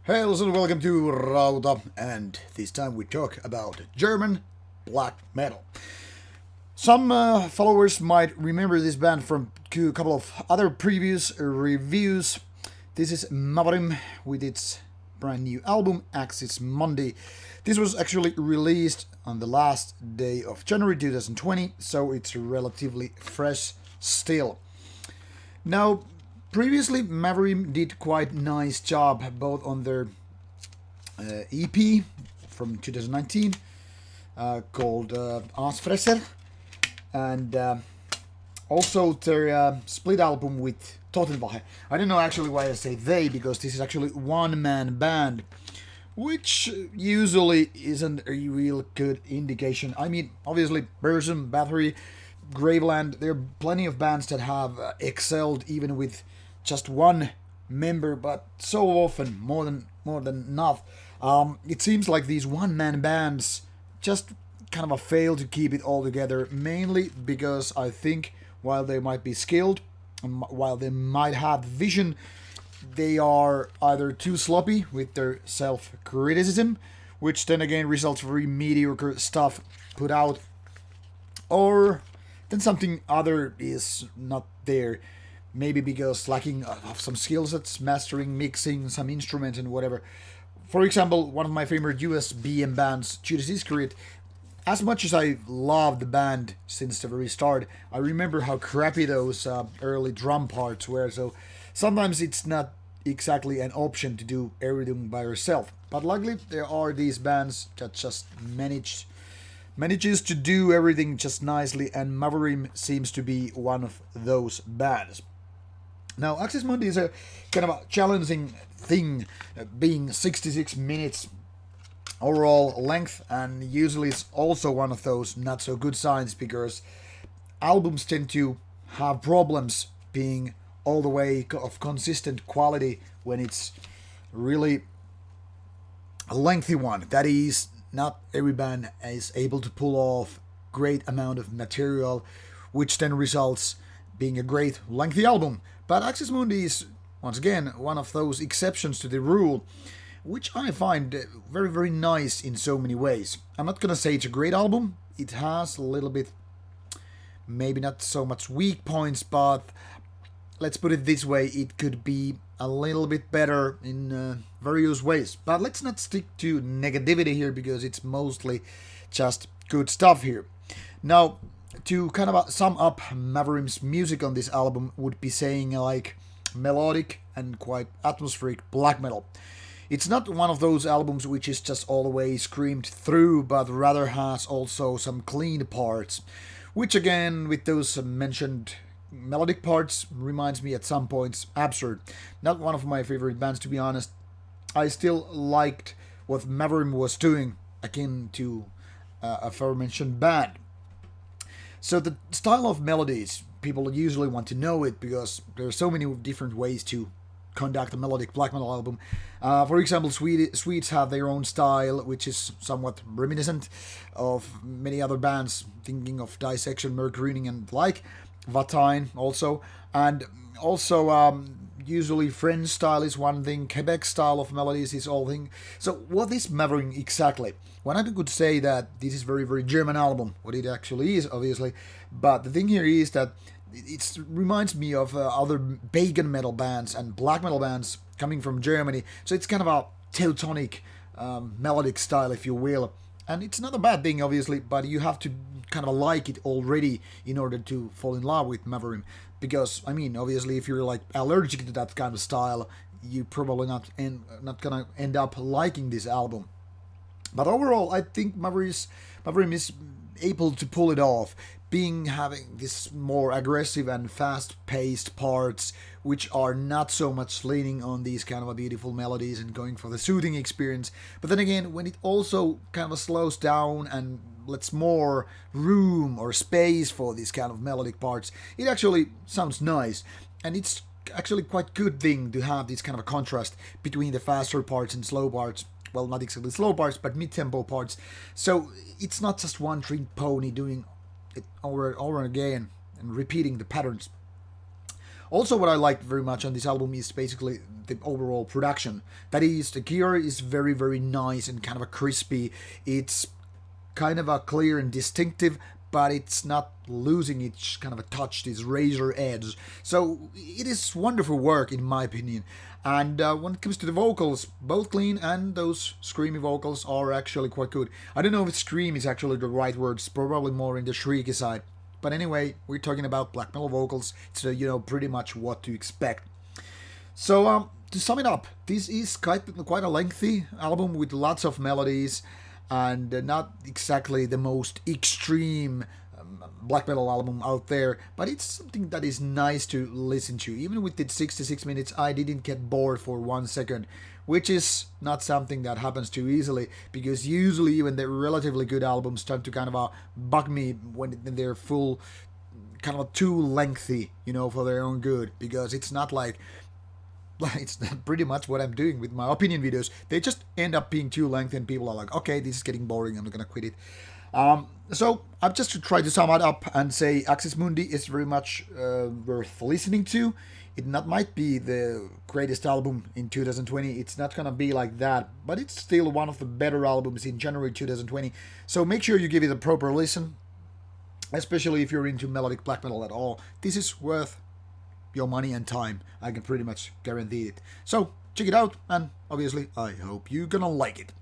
Hey, listen, welcome to Rauta, and this time we talk about German black metal. Some followers might remember this band from a couple of other previous reviews. This is Mavorim with its brand new album, Axis Mundi. This was actually released on the last day of January 2020, so it's relatively fresh still. Now, previously, Mavorim did quite nice job both on their EP from 2019 called Asfresser and also their split album with Totenwache. I don't know actually why I say they, because this is actually one-man band, which usually isn't a real good indication. I mean, obviously, Burzum, Bathory, Graveland, there are plenty of bands that have excelled even with just one member, but so often more than enough. It seems like these one-man bands just kind of fail to keep it all together, mainly because I think while they might be skilled, and while they might have vision, they are either too sloppy with their self-criticism, which then again results very mediocre stuff put out, or then something other is not there. Maybe because lacking of some skill sets, mastering, mixing, some instruments and whatever. For example, one of my favorite US BM bands, Judas Iscariot, as much as I loved the band since the very start, I remember how crappy those early drum parts were, so sometimes it's not exactly an option to do everything by yourself. But luckily, there are these bands that just manages to do everything just nicely, and Mavorim seems to be one of those bands. Now, Axis Mundi is a kind of a challenging thing, being 66 minutes overall length, and usually it's also one of those not so good signs because albums tend to have problems being all the way of consistent quality when it's really a lengthy one. That is, not every band is able to pull off great amount of material, which then results being a great lengthy album. But Axis Mundi is, once again, one of those exceptions to the rule, which I find very, very nice in so many ways. I'm not gonna say it's a great album. It has a little bit, maybe not so much weak points, but let's put it this way, it could be a little bit better in various ways. But let's not stick to negativity here because it's mostly just good stuff here. Now, to kind of sum up Mavorim's music on this album would be saying like melodic and quite atmospheric black metal. It's not one of those albums which is just all the way screamed through, but rather has also some clean parts, which again, with those mentioned melodic parts, reminds me at some points absurd. Not one of my favorite bands, to be honest. I still liked what Mavorim was doing, akin to a aforementioned band. So the style of melodies, people usually want to know it because there are so many different ways to conduct a melodic black metal album. For example, Swedes have their own style, which is somewhat reminiscent of many other bands, thinking of Dissection, Mercury and like. Vatine also, and also usually French style is one thing, Quebec style of melodies is all thing. So what is Mavorim exactly? One I could say that this is very, very German album, what it actually is, obviously, but the thing here is that it reminds me of other pagan metal bands and black metal bands coming from Germany, so it's kind of a Teutonic melodic style, if you will. And it's not a bad thing, obviously, but you have to kind of like it already in order to fall in love with Mavorim. Because, I mean, obviously, if you're like allergic to that kind of style, you probably not gonna end up liking this album. But overall, I think Mavorim is able to pull it off, having this more aggressive and fast-paced parts, which are not so much leaning on these kind of beautiful melodies and going for the soothing experience. But then again, when it also kind of slows down and lets more room or space for these kind of melodic parts, it actually sounds nice. And it's actually quite good thing to have this kind of a contrast between the faster parts and slow parts. Well, not exactly slow parts, but mid-tempo parts. So it's not just one trick pony doing it over and again and repeating the patterns. Also, what I like very much on this album is basically the overall production. That is, the gear is very, very nice and kind of a crispy. It's kind of a clear and distinctive, but it's not losing its kind of a touch, this razor edge. So it is wonderful work in my opinion. And when it comes to the vocals, both clean and those screamy vocals are actually quite good. I don't know if scream is actually the right word. It's probably more in the shrieky side. But anyway, we're talking about black metal vocals. It's pretty much what to expect. So to sum it up, this is quite a lengthy album with lots of melodies and not exactly the most extreme black metal album out there, but it's something that is nice to listen to. Even with the 66 minutes, I didn't get bored for 1 second, which is not something that happens too easily, because usually even the relatively good albums tend to kind of bug me when they're full, kind of too lengthy, for their own good, because it's not like it's pretty much what I'm doing with my opinion videos. They just end up being too lengthy and people are like, okay, this is getting boring, I'm gonna quit it. So I've just to try to sum it up and say Axis Mundi is very much worth listening to. It might be the greatest album in 2020. It's not gonna be like that, but it's still one of the better albums in January 2020. So make sure you give it a proper listen, especially if you're into melodic black metal at all. This is worth your money and time. I can pretty much guarantee it. So check it out, and obviously I hope you're gonna like it.